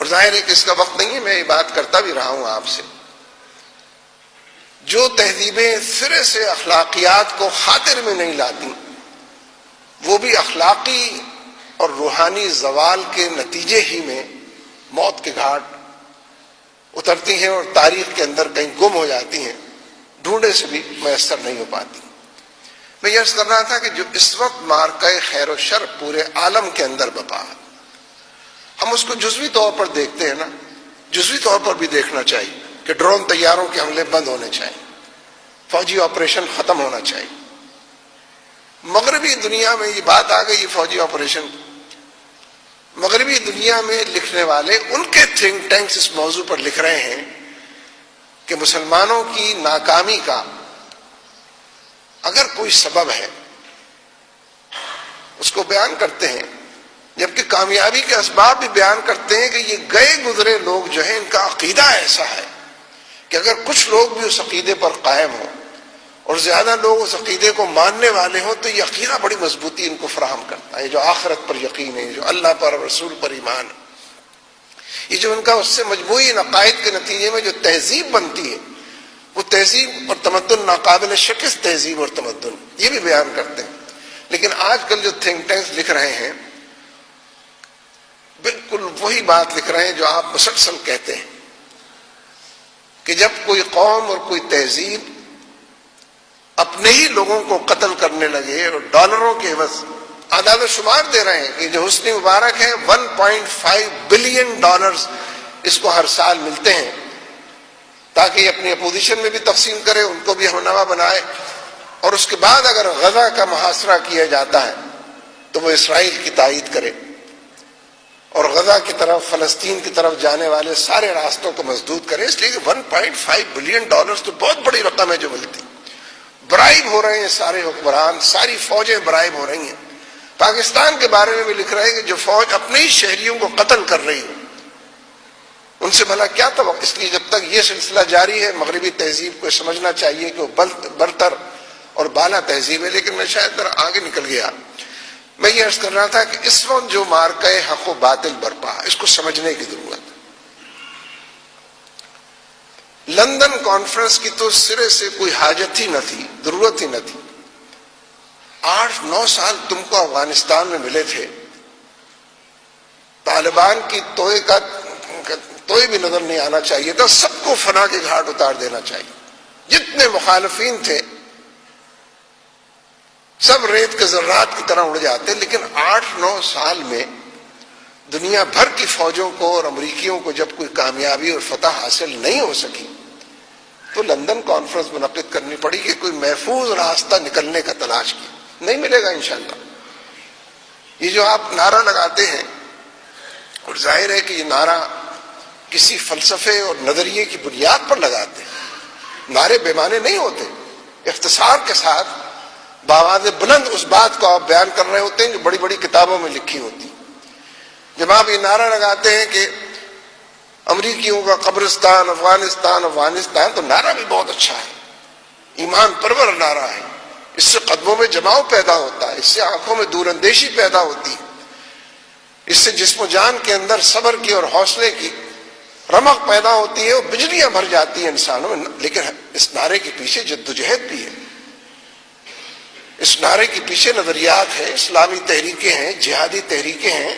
اور ظاہر ہے کہ اس کا وقت نہیں ہے، میں یہ بات کرتا بھی رہا ہوں آپ سے، جو تہذیبیں سرے سے اخلاقیات کو خاطر میں نہیں لاتی وہ بھی اخلاقی اور روحانی زوال کے نتیجے ہی میں موت کے گھاٹ اترتی ہیں اور تاریخ کے اندر کہیں گم ہو جاتی ہیں، ڈھونڈے سے بھی میسر نہیں ہو پاتی۔ میں یہ عرض کر رہا تھا کہ جو اس وقت مارکہ خیر و شر پورے عالم کے اندر بپا ہے، ہم اس کو جزوی طور پر دیکھتے ہیں نا، جزوی طور پر بھی دیکھنا چاہیے کہ ڈرون طیاروں کے حملے بند ہونے چاہیے، فوجی آپریشن ختم ہونا چاہیے۔ مغربی دنیا میں یہ بات آ گئی، فوجی آپریشن، مغربی دنیا میں لکھنے والے ان کے تھنک ٹینکس اس موضوع پر لکھ رہے ہیں کہ مسلمانوں کی ناکامی کا اگر کوئی سبب ہے اس کو بیان کرتے ہیں، جبکہ کامیابی کے اسباب بھی بیان کرتے ہیں کہ یہ گئے گزرے لوگ جو ہیں ان کا عقیدہ ایسا ہے کہ اگر کچھ لوگ بھی اس عقیدے پر قائم ہوں اور زیادہ لوگ اس عقیدے کو ماننے والے ہوں تو یہ عقیدہ بڑی مضبوطی ان کو فراہم کرتا ہے، جو آخرت پر یقین ہے، جو اللہ پر اور رسول پر ایمان ہے، یہ جو ان کا اس سے مجموعی عقائد کے نتیجے میں جو تہذیب بنتی ہے وہ تہذیب اور تمدن ناقابل شکست تہذیب اور تمدن، یہ بھی بیان کرتے ہیں۔ لیکن آج کل جو تھنک ٹینکس لکھ رہے ہیں بالکل وہی بات لکھ رہے ہیں جو آپ مسلسل کہتے ہیں کہ جب کوئی قوم اور کوئی تہذیب اپنے ہی لوگوں کو قتل کرنے لگے اور ڈالروں کے عوض اعداد و شمار دے رہے ہیں کہ جو حسنی مبارک ہے 1.5 بلین ڈالرز اس کو ہر سال ملتے ہیں تاکہ یہ اپنی اپوزیشن میں بھی تقسیم کرے، ان کو بھی ہمنوا بنائے، اور اس کے بعد اگر غزہ کا محاصرہ کیا جاتا ہے تو وہ اسرائیل کی تائید کرے اور غزہ کی طرف، فلسطین کی طرف جانے والے سارے راستوں کو مسدود کرے، اس لیے کہ 1.5 بلین ڈالرز تو بہت بڑی رقم ہے جو ملتی۔ برائب ہو رہے ہیں سارے حکمران، ساری فوجیں برائب ہو رہی ہیں۔ پاکستان کے بارے میں بھی لکھ رہے ہیں کہ جو فوج اپنے ہی شہریوں کو قتل کر رہی ہے ان سے بھلا کیا توقع، اس لیے جب تک یہ سلسلہ جاری ہے مغربی تہذیب کو سمجھنا چاہیے کہ وہ برتر اور بالا تہذیب ہے۔ لیکن میں شاید ذرا آگے نکل گیا، میں یہ عرض کر رہا تھا کہ اس وقت جو مارکہ حق و باطل برپا اس کو سمجھنے کی ضرورت ہے۔ لندن کانفرنس کی تو سرے سے کوئی حاجت ہی نہ تھی، ضرورت ہی نہ تھی۔ 8-9 سال تم کو افغانستان میں ملے تھے، طالبان کی توئے بھی نظر نہیں آنا چاہیے تھا، سب کو فنا کے گھاٹ اتار دینا چاہیے، جتنے مخالفین تھے سب ریت کے ذرات کی طرح اڑ جاتے۔ لیکن 8-9 سال میں دنیا بھر کی فوجوں کو اور امریکیوں کو جب کوئی کامیابی اور فتح حاصل نہیں ہو سکی تو لندن کانفرنس منعقد کرنی پڑی کہ کوئی محفوظ راستہ نکلنے کا تلاش کی، نہیں ملے گا انشاءاللہ۔ یہ جو آپ نعرہ لگاتے ہیں، اور ظاہر ہے کہ یہ نعرہ کسی فلسفے اور نظریے کی بنیاد پر لگاتے ہیں، نعرے بے معنی نہیں ہوتے، اختصار کے ساتھ بآواز بلند اس بات کو آپ بیان کر رہے ہوتے ہیں جو بڑی بڑی کتابوں میں لکھی ہوتی۔ جب آپ یہ نعرہ لگاتے ہیں کہ امریکیوں کا قبرستان افغانستان افغانستان، تو نعرہ بھی بہت اچھا ہے، ایمان پرور نعرہ ہے، اس سے قدموں میں جماؤ پیدا ہوتا ہے، اس سے آنکھوں میں دور اندیشی پیدا ہوتی ہے، اس سے جسم و جان کے اندر صبر کی اور حوصلے کی رمق پیدا ہوتی ہے اور بجلیاں بھر جاتی ہیں انسانوں میں۔ لیکن اس نعرے کے پیچھے جدوجہد بھی ہے، اس نعرے کے پیچھے نظریات ہیں، اسلامی تحریکیں ہیں، جہادی تحریکیں ہیں،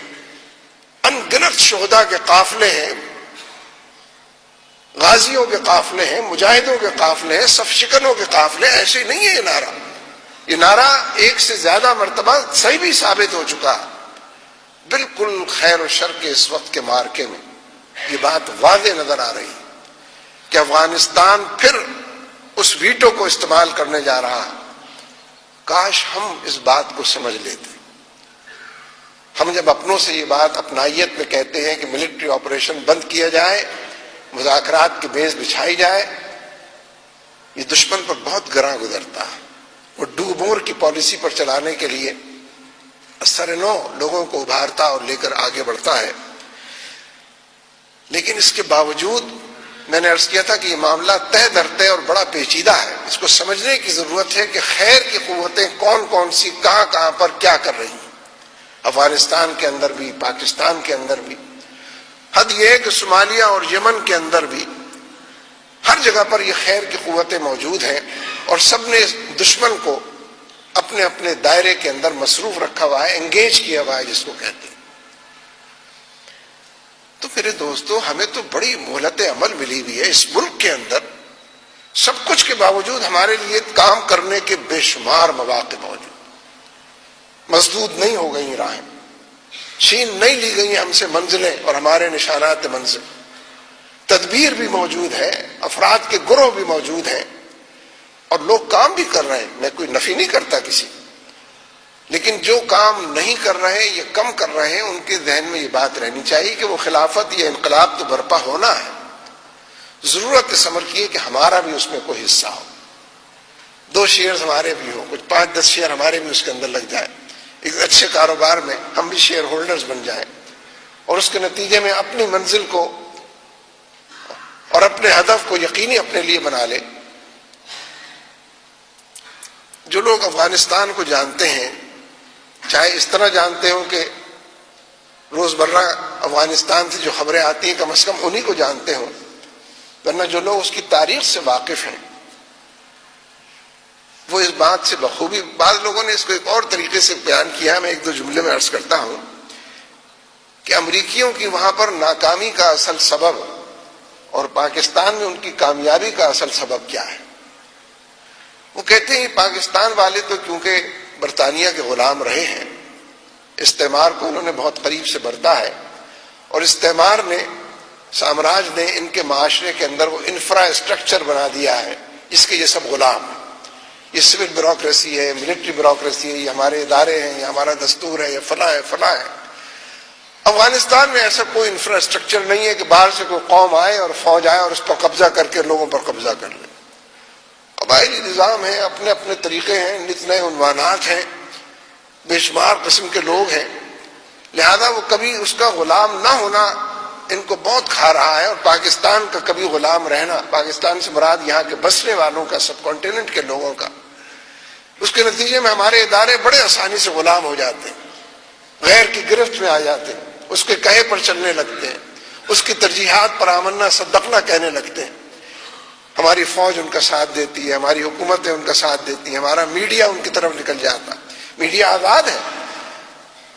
ان گنت شہداء کے قافلے ہیں، غازیوں کے قافلے ہیں، مجاہدوں کے قافلے ہیں، صف شکنوں کے قافلے، ایسے نہیں ہے یہ نعرہ۔ یہ نعرہ ایک سے زیادہ مرتبہ صحیح بھی ثابت ہو چکا ہے۔ بالکل خیر و شر کے اس وقت کے مارکے میں یہ بات واضح نظر آ رہی ہے کہ افغانستان پھر اس ویٹو کو استعمال کرنے جا رہا ہے۔ کاش ہم اس بات کو سمجھ لیتے۔ ہم جب اپنوں سے یہ بات اپنائیت میں کہتے ہیں کہ ملٹری آپریشن بند کیا جائے، مذاکرات کی میز بچھائی جائے، یہ دشمن پر بہت گراں گزرتا ہے۔ وہ ڈو مور کی پالیسی پر چلانے کے لیے سر نو لوگوں کو ابھارتا اور لے کر آگے بڑھتا ہے۔ لیکن اس کے باوجود میں نے عرض کیا تھا کہ یہ معاملہ تہ درتہ اور بڑا پیچیدہ ہے، اس کو سمجھنے کی ضرورت ہے کہ خیر کی قوتیں کون کون سی کہاں کہاں پر کیا کر رہی ہیں، افغانستان کے اندر بھی، پاکستان کے اندر بھی۔ حد یہ ہے کہ صومالیہ اور یمن کے اندر بھی ہر جگہ پر یہ خیر کی قوتیں موجود ہیں، اور سب نے دشمن کو اپنے اپنے دائرے کے اندر مصروف رکھا ہوا ہے، انگیج کیا ہوا ہے جس کو کہتے ہیں۔ تو میرے دوستو، ہمیں تو بڑی مہلت عمل ملی ہوئی ہے اس ملک کے اندر، سب کچھ کے باوجود ہمارے لیے کام کرنے کے بے شمار مواقع موجود، مسدود نہیں ہو گئی راہیں، چھین نہیں لی گئی ہم سے منزلیں اور ہمارے نشانات منزل، تدبیر بھی موجود ہے، افراد کے گروہ بھی موجود ہیں، اور لوگ کام بھی کر رہے ہیں، میں کوئی نفی نہیں کرتا کسی، لیکن جو کام نہیں کر رہے یا کم کر رہے ہیں ان کے ذہن میں یہ بات رہنی چاہیے کہ وہ خلافت یا انقلاب تو برپا ہونا ہے، ضرورت اس امر کی ہے کہ ہمارا بھی اس میں کوئی حصہ ہو، 2 شیئرز ہمارے بھی ہوں، کچھ 5-10 شیئر ہمارے بھی اس کے اندر لگ جائے، ایک اچھے کاروبار میں ہم بھی شیئر ہولڈرز بن جائیں، اور اس کے نتیجے میں اپنی منزل کو اور اپنے ہدف کو یقینی اپنے لیے بنا لے۔ جو لوگ افغانستان کو جانتے ہیں، چاہے اس طرح جانتے ہوں کہ روزمرہ افغانستان سے جو خبریں آتی ہیں کم از کم انہی کو جانتے ہوں، ورنہ جو لوگ اس کی تاریخ سے واقف ہیں وہ اس بات سے بخوبی، بعض لوگوں نے اس کو ایک اور طریقے سے بیان کیا، میں 1-2 جملے میں عرض کرتا ہوں کہ امریکیوں کی وہاں پر ناکامی کا اصل سبب اور پاکستان میں ان کی کامیابی کا اصل سبب کیا ہے۔ وہ کہتے ہیں پاکستان والے تو کیونکہ برطانیہ کے غلام رہے ہیں، استعمار کو انہوں نے بہت قریب سے برتا ہے، اور استعمار نے، سامراج نے ان کے معاشرے کے اندر وہ انفراسٹرکچر بنا دیا ہے جس کے یہ سب غلام ہیں، یہ سول بیوروکریسی ہے، ملٹری بیوروکریسی ہے، یہ ہمارے ادارے ہیں، یہ ہمارا دستور ہے، یہ فلاں ہے فلاں ہے۔ افغانستان میں ایسا کوئی انفراسٹرکچر نہیں ہے کہ باہر سے کوئی قوم آئے اور فوج آئے اور اس پر قبضہ کر کے لوگوں پر قبضہ کر لے۔ قبائلی نظام ہے، اپنے اپنے طریقے ہیں، نت نئے عنوانات ہیں، بے شمار قسم کے لوگ ہیں، لہذا وہ کبھی اس کا غلام نہ ہونا ان کو بہت کھا رہا ہے، اور پاکستان کا کبھی غلام رہنا، پاکستان سے مراد یہاں کے بسنے والوں کا، سب کانٹیننٹ کے لوگوں کا، اس کے نتیجے میں ہمارے ادارے بڑے آسانی سے غلام ہو جاتے ہیں، غیر کی گرفت میں آ جاتے ہیں، اس کے کہے پر چلنے لگتے ہیں، اس کی ترجیحات پر آمنا صدقنا کہنے لگتے ہیں۔ ہماری فوج ان کا ساتھ دیتی ہے، ہماری حکومتیں ان کا ساتھ دیتی ہیں، ہمارا میڈیا ان کی طرف نکل جاتا ہے۔ میڈیا آزاد ہے،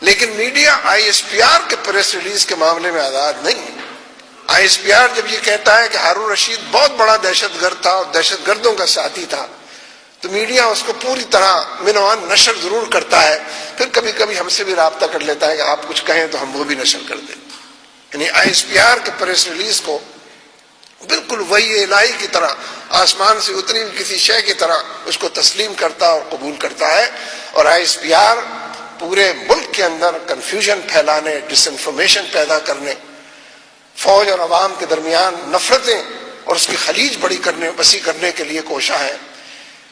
لیکن میڈیا ISPR کے پریس ریلیز کے معاملے میں آزاد نہیں ہے۔ ISPR جب یہ کہتا ہے کہ ہارون رشید بہت بڑا دہشت گرد تھا اور دہشت گردوں کا ساتھی تھا، تو میڈیا اس کو پوری طرح منوان نشر ضرور کرتا ہے، پھر کبھی کبھی ہم سے بھی رابطہ کر لیتا ہے کہ آپ کچھ کہیں تو ہم وہ بھی نشر کر دیں۔ یعنی ISPR کے پریس ریلیز کو بالکل وحی الہی کی طرح، آسمان سے اتری ہوئی کسی شے کی طرح اس کو تسلیم کرتا اور قبول کرتا ہے، اور ISPR پورے ملک کے اندر کنفیوژن پھیلانے، ڈس انفارمیشن پیدا کرنے، فوج اور عوام کے درمیان نفرتیں اور اس کی خلیج وسیع کرنے کے لیے کوشاں ہے۔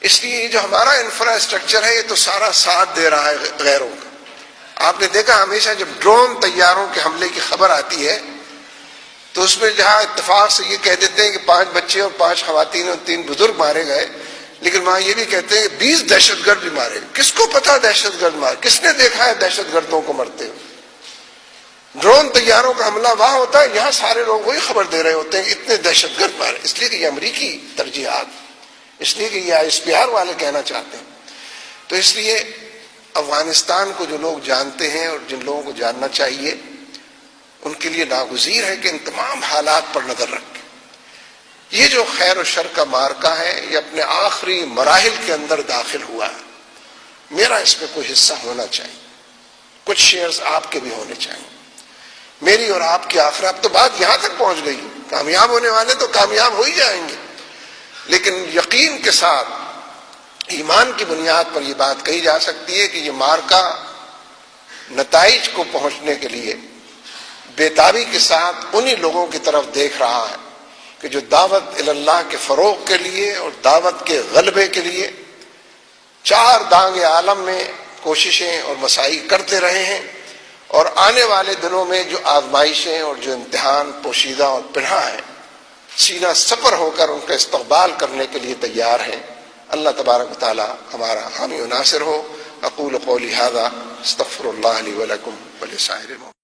اس لیے یہ جو ہمارا انفراسٹرکچر ہے یہ تو سارا ساتھ دے رہا ہے غیروں کا۔ آپ نے دیکھا ہمیشہ جب ڈرون طیاروں کے حملے کی خبر آتی ہے تو اس میں جہاں اتفاق سے یہ کہہ دیتے ہیں کہ 5 بچے اور 5 خواتین اور 3 بزرگ مارے گئے، لیکن وہاں یہ بھی کہتے ہیں کہ 20 دہشت گرد بھی مارے گئے۔ کس کو پتا دہشت گرد مارے؟ کس نے دیکھا ہے دہشت گردوں کو مرتے ہوئے؟ ڈرون طیاروں کا حملہ وہاں ہوتا ہے، یہاں سارے لوگ وہی خبر دے رہے ہوتے ہیں کہ اتنے دہشت گرد مارے، اس لیے کہ یہ امریکی ترجیحات، اس لیے کہ یہ ISPR والے کہنا چاہتے ہیں۔ تو اس لیے افغانستان کو جو لوگ جانتے ہیں اور جن لوگوں کو جاننا چاہیے، ان کے لیے ناگزیر ہے کہ ان تمام حالات پر نظر رکھیں۔ یہ جو خیر و شر کا معرکہ ہے یہ اپنے آخری مراحل کے اندر داخل ہوا ہے، میرا اس میں کوئی حصہ ہونا چاہیے، کچھ شیئرز آپ کے بھی ہونے چاہیے، میری اور آپ کی آخر۔ اب تو بات یہاں تک پہنچ گئی، کامیاب ہونے والے تو کامیاب ہو ہی جائیں گے، لیکن یقین کے ساتھ ایمان کی بنیاد پر یہ بات کہی جا سکتی ہے کہ یہ معرکہ نتائج کو پہنچنے کے لیے بیتابی کے ساتھ انہی لوگوں کی طرف دیکھ رہا ہے کہ جو دعوت اللہ کے فروغ کے لیے اور دعوت کے غلبے کے لیے 4 دانگ عالم میں کوششیں اور مساعی کرتے رہے ہیں، اور آنے والے دنوں میں جو آزمائشیں اور جو امتحان پوشیدہ اور پنہاں ہیں، سینہ سپر ہو کر ان کا استقبال کرنے کے لیے تیار ہیں۔ اللہ تبارک و تعالی ہمارا حامی و ناصر ہو۔ اقول قولی ھذا استغفر اللہ لی ولکم ولسائر المؤمنین۔